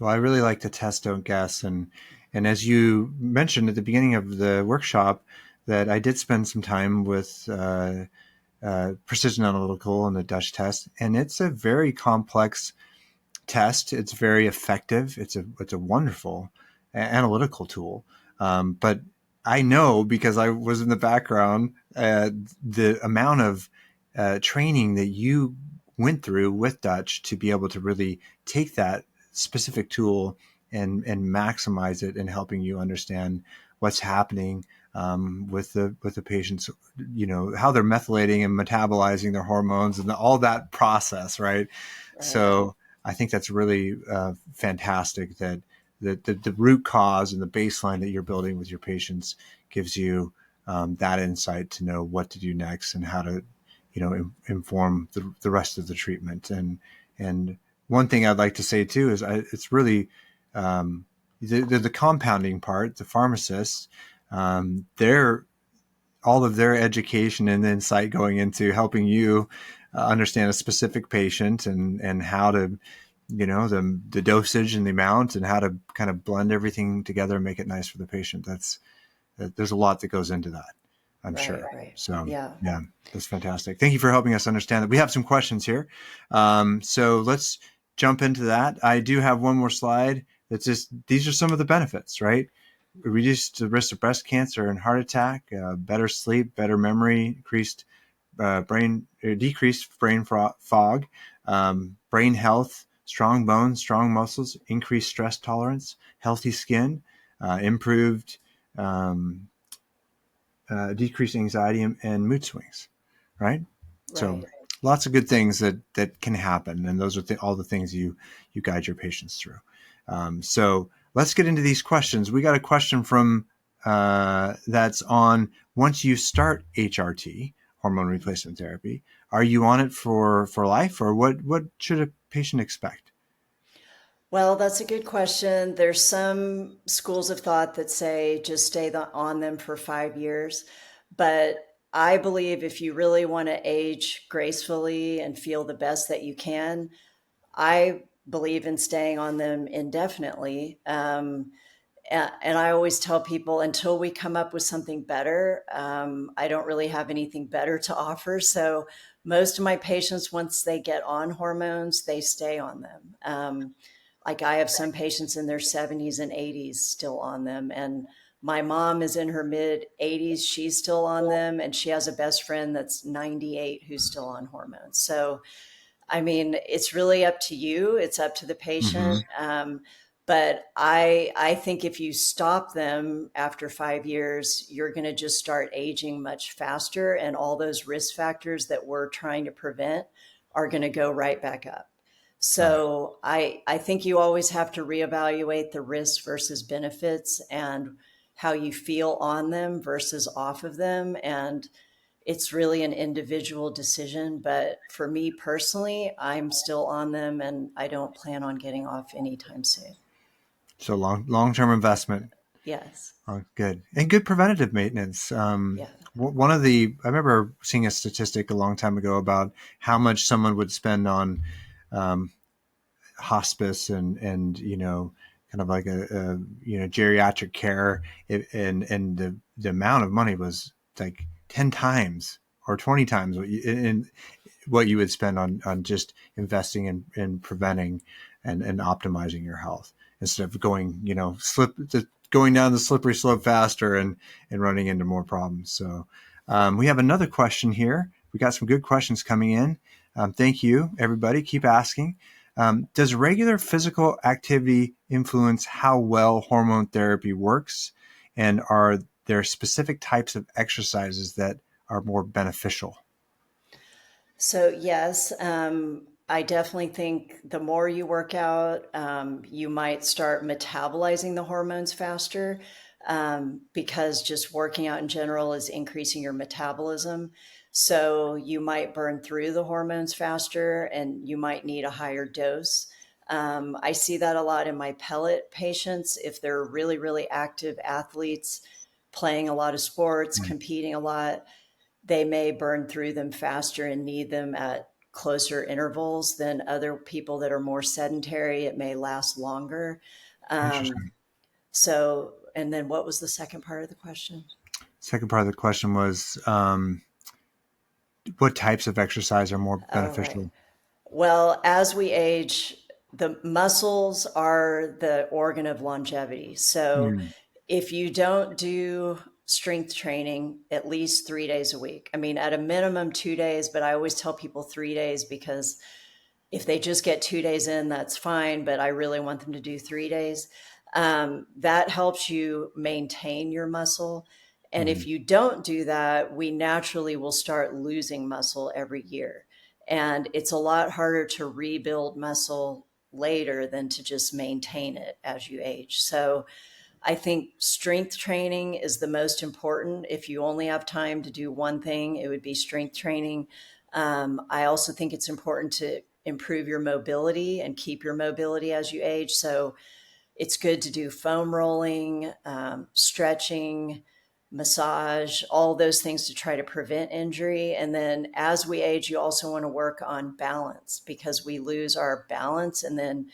S1: Well, I really like the test, don't guess, and as you mentioned at the beginning of the workshop, that I did spend some time with precision analytical and the Dutch test, and it's a very complex test. It's very effective. It's a wonderful analytical tool. But I know because I was in the background, the amount of training that you went through with Dutch to be able to really take that specific tool and maximize it in helping you understand what's happening with the patients, how they're methylating and metabolizing their hormones and all that process, right?
S2: Right.
S1: So I think that's really fantastic that the root cause and the baseline that you're building with your patients gives you that insight to know what to do next and how to, inform the rest of the treatment. And one thing I'd like to say too is it's really the compounding part, the pharmacists, they're all of their education and insight going into helping you understand a specific patient and how to, the dosage and the amount and how to kind of blend everything together and make it nice for the patient. There's a lot that goes into that, I'm
S2: Right,
S1: sure.
S2: right.
S1: So
S2: Yeah.
S1: yeah, that's fantastic. Thank you for helping us understand that. We have some questions here. So let's jump into that. I do have one more slide that's just, these are some of the benefits, right? Reduced the risk of breast cancer and heart attack, better sleep, better memory, decreased brain fog, brain health, strong bones, strong muscles, increased stress tolerance, healthy skin, improved, decreased anxiety and mood swings, right? So
S2: Right.
S1: lots of good things that can happen, and those are all the things you guide your patients through. So let's get into these questions. We got a question from that's on, once you start HRT, hormone replacement therapy, are you on it for life, or what should a patient expect?
S2: Well, that's a good question. There's some schools of thought that say just stay on them for 5 years. But I believe if you really want to age gracefully and feel the best that you can, I believe in staying on them indefinitely. And I always tell people until we come up with something better, I don't really have anything better to offer. So most of my patients, once they get on hormones, they stay on them. Like I have some patients in their 70s and 80s still on them. And my mom is in her mid 80s. She's still on them. And she has a best friend that's 98 who's still on hormones. So I mean, it's really up to you. It's up to the patient.
S1: Mm-hmm.
S2: But I think if you stop them after 5 years, you're going to just start aging much faster, and all those risk factors that we're trying to prevent are going to go right back up.
S1: Got it.
S2: So I think you always have to reevaluate the risks versus benefits and how you feel on them versus off of them. And it's really an individual decision. But for me personally, I'm still on them and I don't plan on getting off anytime soon.
S1: So long-term investment.
S2: Yes.
S1: Oh, good. And good preventative maintenance.
S2: Yeah.
S1: One of I remember seeing a statistic a long time ago about how much someone would spend on um, hospice and kind of like a geriatric care, and the amount of money was like 10 times or 20 times what you would spend on just investing in preventing and optimizing your health instead of going down the slippery slope faster and running into more problems. So we have another question here. We got some good questions coming in. Thank you, everybody. Keep asking. Does regular physical activity influence how well hormone therapy works? And are there specific types of exercises that are more beneficial?
S2: So, yes, I definitely think the more you work out, you might start metabolizing the hormones faster, because just working out in general is increasing your metabolism. So, you might burn through the hormones faster and you might need a higher dose. I see that a lot in my pellet patients. If they're really, really active athletes, playing a lot of sports,
S1: Mm.
S2: competing a lot, they may burn through them faster and need them at closer intervals than other people that are more sedentary. It may last longer. Um,
S1: Interesting.
S2: and then what was the second part of the question?
S1: Second part of the question was, what types of exercise are more
S2: Oh, right.
S1: beneficial?
S2: Well, as we age, the muscles are the organ of longevity. So
S1: Mm.
S2: if you don't do strength training at least 3 days a week, I mean, at a minimum 2 days, but I always tell people 3 days because if they just get 2 days in, that's fine, but I really want them to do 3 days. That helps you maintain your muscle. And if
S1: Mm.
S2: you don't do that, we naturally will start losing muscle every year. And it's a lot harder to rebuild muscle later than to just maintain it as you age. So I think strength training is the most important. If you only have time to do one thing, it would be strength training. I also think it's important to improve your mobility and keep your mobility as you age. So it's good to do foam rolling, stretching, massage, all those things to try to prevent injury. And then as we age, you also want to work on balance because we lose our balance. And then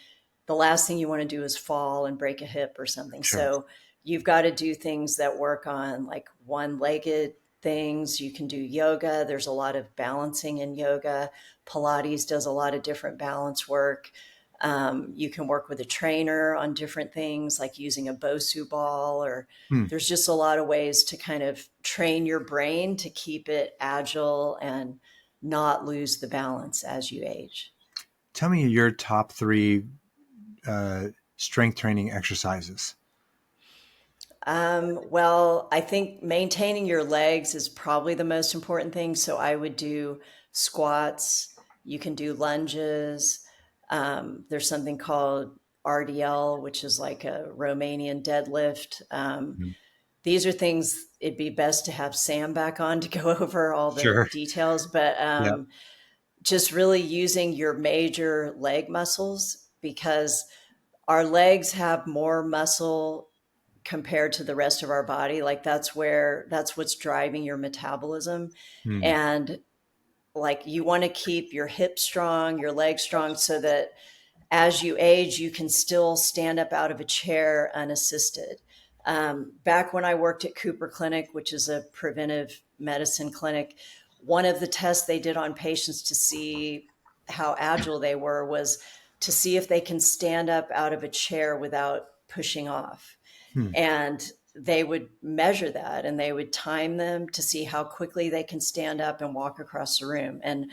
S2: the last thing you want to do is fall and break a hip or something.
S1: Sure.
S2: So you've got to do things that work on like one legged things. You can do yoga. There's a lot of balancing in yoga. Pilates does a lot of different balance work. You can work with a trainer on different things like using a Bosu ball, or
S1: Hmm.
S2: there's just a lot of ways to kind of train your brain to keep it agile and not lose the balance as you age.
S1: Tell me your top three uh, strength training exercises.
S2: Well, I think maintaining your legs is probably the most important thing. So I would do squats. You can do lunges. There's something called RDL, which is like a Romanian deadlift.
S1: Mhm.
S2: These are things it'd be best to have Sam back on to go over all the
S1: Sure.
S2: details, but
S1: Yeah.
S2: just really using your major leg muscles because our legs have more muscle compared to the rest of our body. Like that's what's driving your metabolism.
S1: Hmm.
S2: And like you want to keep your hips strong, your legs strong so that as you age, you can still stand up out of a chair unassisted. Back when I worked at Cooper Clinic, which is a preventive medicine clinic, one of the tests they did on patients to see how agile they were was to see if they can stand up out of a chair without pushing off.
S1: Hmm.
S2: And they would measure that and they would time them to see how quickly they can stand up and walk across the room. And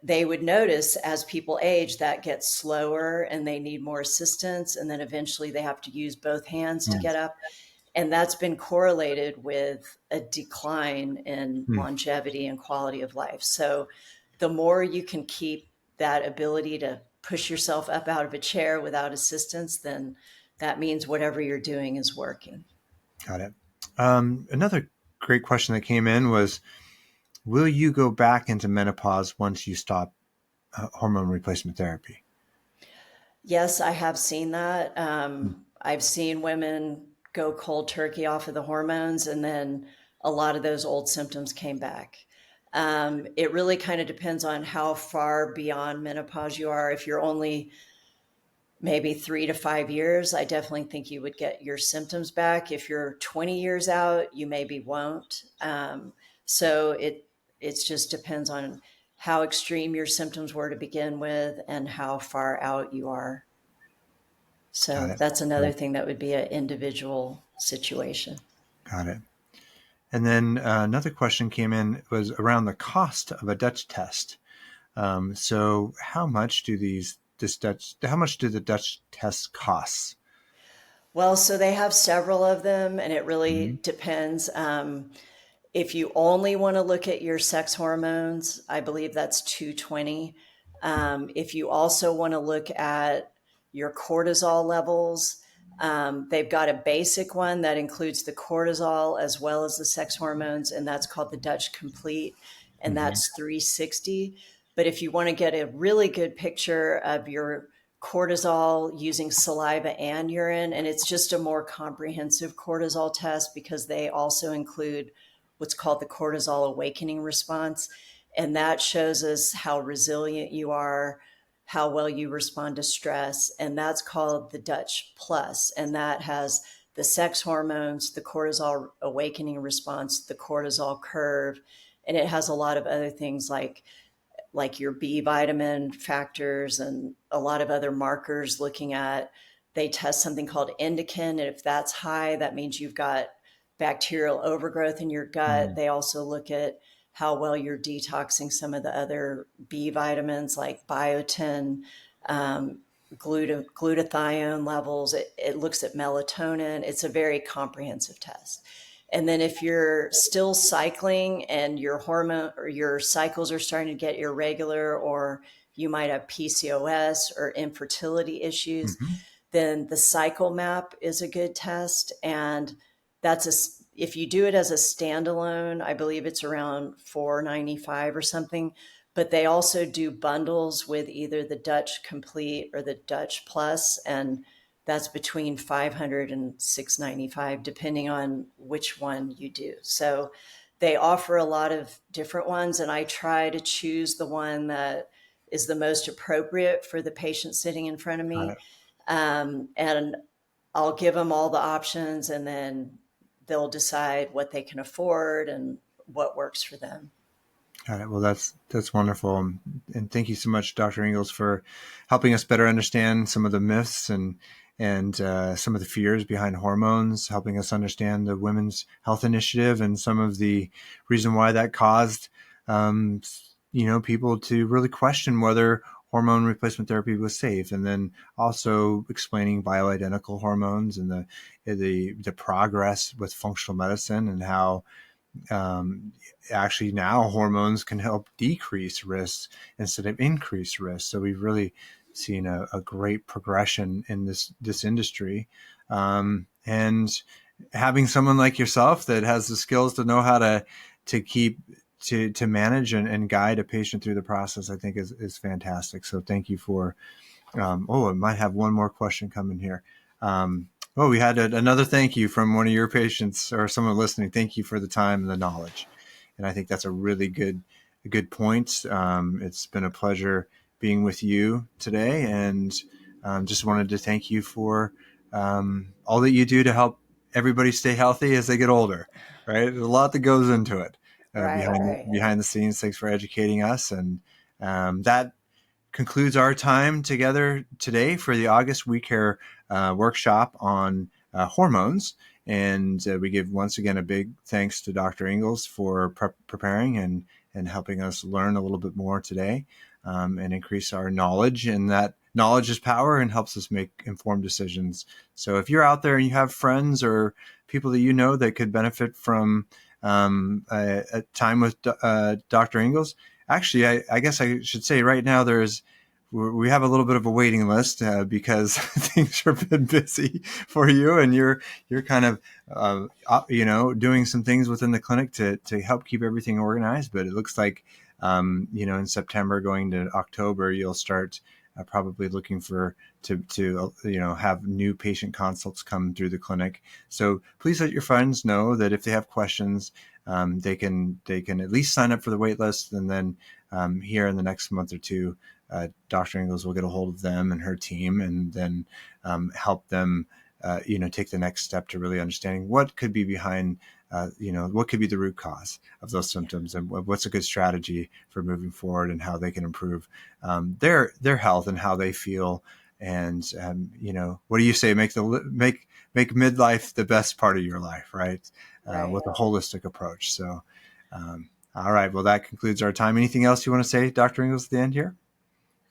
S2: they would notice as people age that gets slower and they need more assistance. And then eventually they have to use both hands to
S1: Hmm.
S2: get up. And that's been correlated with a decline in
S1: Hmm.
S2: longevity and quality of life. So the more you can keep that ability to push yourself up out of a chair without assistance, then that means whatever you're doing is working.
S1: Got it. Another great question that came in was, will you go back into menopause once you stop hormone replacement therapy?
S2: Yes, I have seen that.
S1: Hmm.
S2: I've seen women go cold turkey off of the hormones, and then a lot of those old symptoms came back. It really kind of depends on how far beyond menopause you are. If you're only maybe 3 to 5 years, I definitely think you would get your symptoms back. If you're 20 years out, you maybe won't. So it just depends on how extreme your symptoms were to begin with and how far out you are.
S1: Got
S2: So
S1: it.
S2: that's
S1: Got
S2: another
S1: it.
S2: thing that would be an individual situation.
S1: Got it. And then another question came in was around the cost of a Dutch test. So how much do the Dutch tests cost?
S2: Well, so they have several of them, and it
S1: Hmm.
S2: really depends. If you only want to look at your sex hormones, I believe that's 220. If you also want to look at your cortisol levels, they've got a basic one that includes the cortisol as well as the sex hormones, and that's called the Dutch Complete, and
S1: Hmm.
S2: that's 360. But if you want to get a really good picture of your cortisol using saliva and urine, and it's just a more comprehensive cortisol test because they also include what's called the cortisol awakening response. And that shows us how resilient you are, how well you respond to stress. And that's called the Dutch Plus. And that has the sex hormones, the cortisol awakening response, the cortisol curve. And it has a lot of other things like your B vitamin factors and a lot of other markers looking at. They test something called indican. And if that's high, that means you've got bacterial overgrowth in your gut.
S1: Hmm.
S2: They also look at how well you're detoxing some of the other B vitamins like biotin, um, glutathione levels. It looks at melatonin. It's a very comprehensive test. And then if you're still cycling and your hormone or your cycles are starting to get irregular, or you might have PCOS or infertility issues,
S1: Hmm.
S2: then the cycle map is a good test. And that's if you do it as a standalone, I believe it's around 495 or something. But they also do bundles with either the Dutch Complete or the Dutch Plus, and that's between 500 and 695 depending on which one you do. So they offer a lot of different ones, and I try to choose the one that is the most appropriate for the patient sitting in front of
S1: Got
S2: me.
S1: it.
S2: And I'll give them all the options, and then they'll decide what they can afford and what works for them.
S1: Got it. Well, that's wonderful, and thank you so much, Dr. Ingalls, for helping us better understand some of the myths and some of the fears behind hormones, helping us understand the Women's Health Initiative and some of the reason why that caused, um, people to really question whether hormone replacement therapy was safe, and then also explaining bioidentical hormones and the progress with functional medicine and how um, actually now hormones can help decrease risks instead of increase risk. So we've really seen a great progression in this industry, and having someone like yourself that has the skills to know how to keep to manage and guide a patient through the process, I think is fantastic. So thank you for I might have one more question coming here. We had another thank you from one of your patients or someone listening. Thank you for the time and the knowledge. And I think that's a good point. It's been a pleasure being with you today, and just wanted to thank you for all that you do to help everybody stay healthy as they get older. Right, there's a lot that goes into it
S2: Right, right.
S1: behind the scenes. Thanks for educating us, and that concludes our time together today for the August We Care workshop on hormones. And we give once again a big thanks to Dr. Ingalls for preparing and helping us learn a little bit more today and increase our knowledge. And that knowledge is power and helps us make informed decisions. So if you're out there and you have friends or people that you know that could benefit from a time with Dr. Ingalls, actually, I guess I should say right now we have a little bit of a waiting list because things have been busy for you, and you're kind of doing some things within the clinic to help keep everything organized. But it looks like in September going to October, you'll start probably looking for to have new patient consults come through the clinic. So please let your friends know that if they have questions, they can at least sign up for the wait list, and then here in the next month or two, Dr. Ingalls will get a hold of them and her team, and then help them, take the next step to really understanding what could be behind, what could be the root cause of those symptoms, and what's a good strategy for moving forward, and how they can improve their health and how they feel. And what do you say? Make midlife the best part of your life, right?
S2: Right.
S1: With a holistic approach. So All right. Well, that concludes our time. Anything else you want to say, Dr. Ingles, at the end here?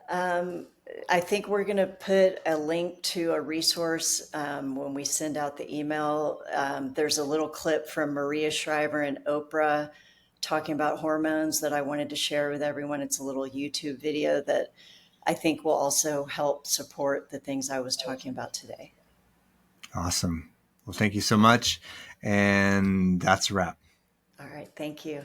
S2: Um, I think we're going to put a link to a resource when we send out the email. There's a little clip from Maria Shriver and Oprah talking about hormones that I wanted to share with everyone. It's a little YouTube video that I think will also help support the things I was talking about today.
S1: Awesome. Well, thank you so much. And that's a wrap.
S2: All right. Thank you.